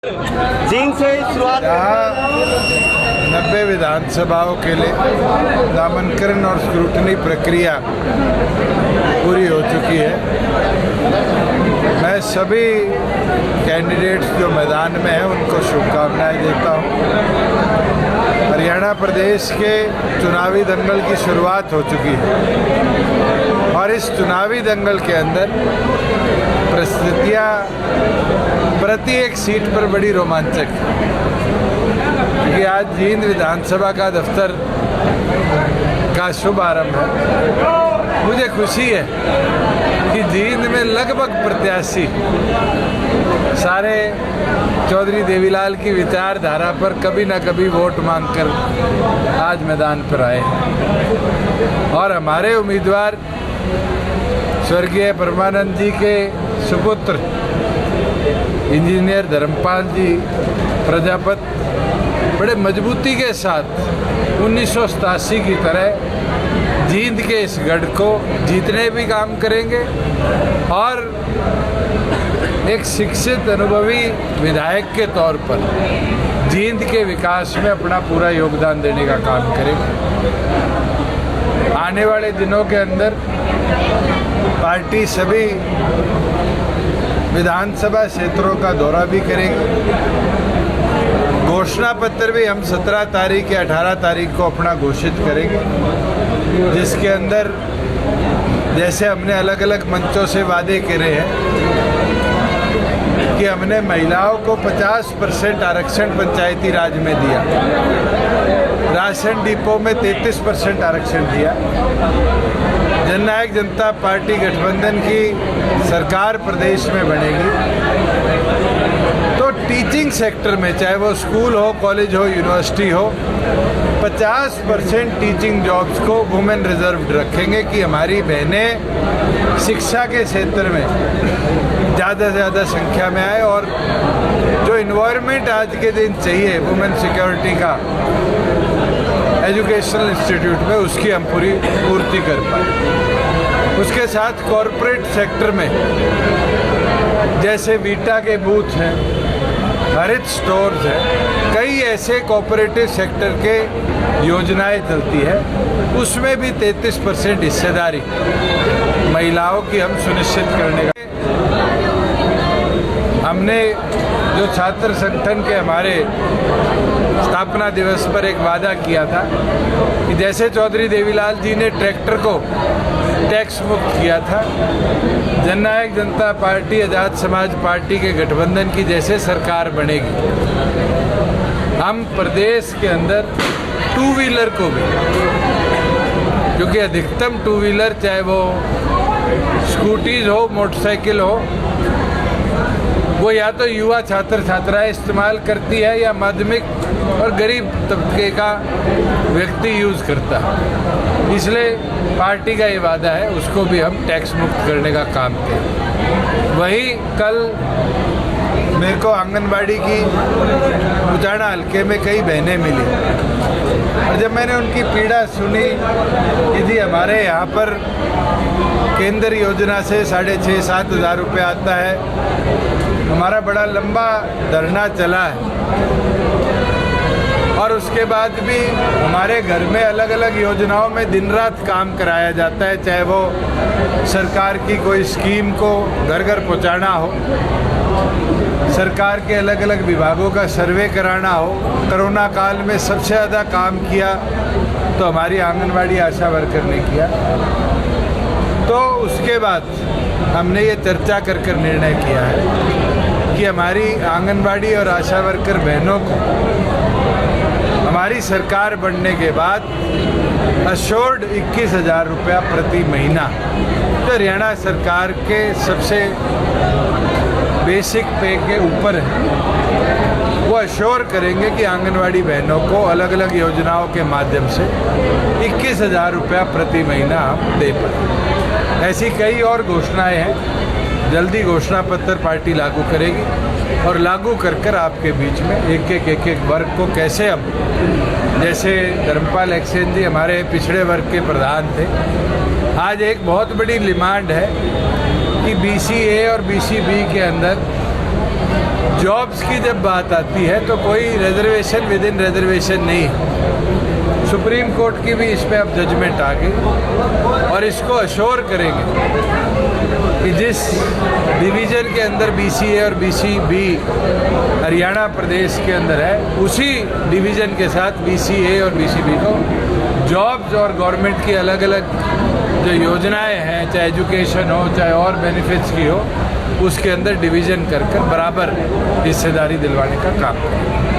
जींद से शुरुआत। यहाँ 90 विधानसभाओं के लिए नामांकन और स्क्रूटनी प्रक्रिया पूरी हो चुकी है। मैं सभी कैंडिडेट्स जो मैदान में हैं उनको शुभकामनाएं देता हूँ। हरियाणा प्रदेश के चुनावी दंगल की शुरुआत हो चुकी है और इस चुनावी दंगल के अंदर परिस्थितियाँ प्रति एक सीट पर बड़ी रोमांचक है, क्योंकि आज जींद विधानसभा का दफ्तर का शुभ आरंभ है। मुझे खुशी है कि जींद में लगभग प्रत्याशी सारे चौधरी देवीलाल की विचारधारा पर कभी न कभी वोट मांगकर आज मैदान पर आए हैं और हमारे उम्मीदवार स्वर्गीय परमानंद जी के सुपुत्र इंजीनियर धर्मपाल जी प्रजापत बड़े मजबूती के साथ 1987 की तरह जींद के इस गढ़ को जीतने भी काम करेंगे और एक शिक्षित अनुभवी विधायक के तौर पर जींद के विकास में अपना पूरा योगदान देने का काम करेंगे। आने वाले दिनों के अंदर पार्टी सभी विधानसभा क्षेत्रों का दौरा भी करेगी। घोषणा पत्र भी हम 17 तारीख या 18 तारीख को अपना घोषित करेंगे, जिसके अंदर जैसे हमने अलग अलग मंचों से वादे करे हैं कि हमने महिलाओं को 50% आरक्षण पंचायती राज में दिया, राशन डिपो में 33% आरक्षण दिया। जननायक जनता पार्टी गठबंधन की सरकार प्रदेश में बनेगी तो टीचिंग सेक्टर में, चाहे वो स्कूल हो, कॉलेज हो, यूनिवर्सिटी हो, 50% टीचिंग जॉब्स को वुमेन रिजर्व्ड रखेंगे कि हमारी बहनें शिक्षा के क्षेत्र में ज़्यादा से ज़्यादा संख्या में आए और जो इन्वायरमेंट आज के दिन चाहिए वुमेन सिक्योरिटी का एजुकेशनल इंस्टीट्यूट में, उसकी हम पूरी पूर्ति कर पाए। उसके साथ कॉरपोरेट सेक्टर में जैसे वीटा के बूथ हैं, हरित स्टोर्स हैं, कई ऐसे कोऑपरेटिव सेक्टर के योजनाएं चलती है, उसमें भी 33% हिस्सेदारी महिलाओं की हम सुनिश्चित करने का हमने जो छात्र संगठन के हमारे स्थापना दिवस पर एक वादा किया था कि जैसे चौधरी देवीलाल जी ने ट्रैक्टर को टैक्स मुक्त किया था, जननायक जनता पार्टी आज़ाद समाज पार्टी के गठबंधन की जैसे सरकार बनेगी, हम प्रदेश के अंदर टू व्हीलर को भी, क्योंकि अधिकतम टू व्हीलर चाहे वो स्कूटीज हो, मोटरसाइकिल हो, वो या तो युवा छात्र छात्राएं इस्तेमाल करती है या माध्यमिक और गरीब तबके का व्यक्ति यूज़ करता है। इसलिए पार्टी का ये वादा है, उसको भी हम टैक्स मुक्त करने का काम करें। वही कल मेरे को आंगनबाड़ी की उचाना हल्के में कई बहनें मिली और जब मैंने उनकी पीड़ा सुनी कि जी हमारे यहाँ पर केंद्र योजना से 6,500-7 हज़ार रुपये आता है, हमारा बड़ा लंबा धरना चला है और उसके बाद भी हमारे घर में अलग अलग योजनाओं में दिन रात काम कराया जाता है, चाहे वो सरकार की कोई स्कीम को घर घर पहुंचाना हो, सरकार के अलग अलग विभागों का सर्वे कराना हो। कोरोना काल में सबसे ज़्यादा काम किया तो हमारी आंगनबाड़ी आशा वर्कर ने किया। तो उसके बाद हमने ये चर्चा कर निर्णय किया है कि हमारी आंगनबाड़ी और आशा वर्कर बहनों को हमारी सरकार बनने के बाद अश्योर्ड 21,000 रुपया प्रति महीना, जो हरियाणा सरकार के सबसे बेसिक पे के ऊपर है, वो अश्योर करेंगे कि आंगनवाड़ी बहनों को अलग अलग योजनाओं के माध्यम से 21,000 रुपया प्रति महीना हम दे पाए। ऐसी कई और घोषणाएं हैं, जल्दी घोषणा पत्र पार्टी लागू करेगी और लागू कर आपके बीच में एक वर्ग को कैसे हम, जैसे धर्मपाल एक्सेन जी हमारे पिछड़े वर्ग के प्रधान थे, आज एक बहुत बड़ी डिमांड है कि BCA और BCB के अंदर जॉब्स की जब बात आती है तो कोई रिजर्वेशन विद इन रिजर्वेशन नहीं है। सुप्रीम कोर्ट की भी इस पर अब जजमेंट आ गई और इसको अश्योर करेंगे कि जिस डिवीज़न के अंदर BCA और BCB हरियाणा प्रदेश के अंदर है, उसी डिवीज़न के साथ BCA और BCB को जॉब्स और गवर्नमेंट की अलग अलग जो योजनाएं हैं, चाहे एजुकेशन हो चाहे और बेनिफिट्स की हो, उसके अंदर डिवीज़न कर बराबर हिस्सेदारी दिलवाने का काम करें।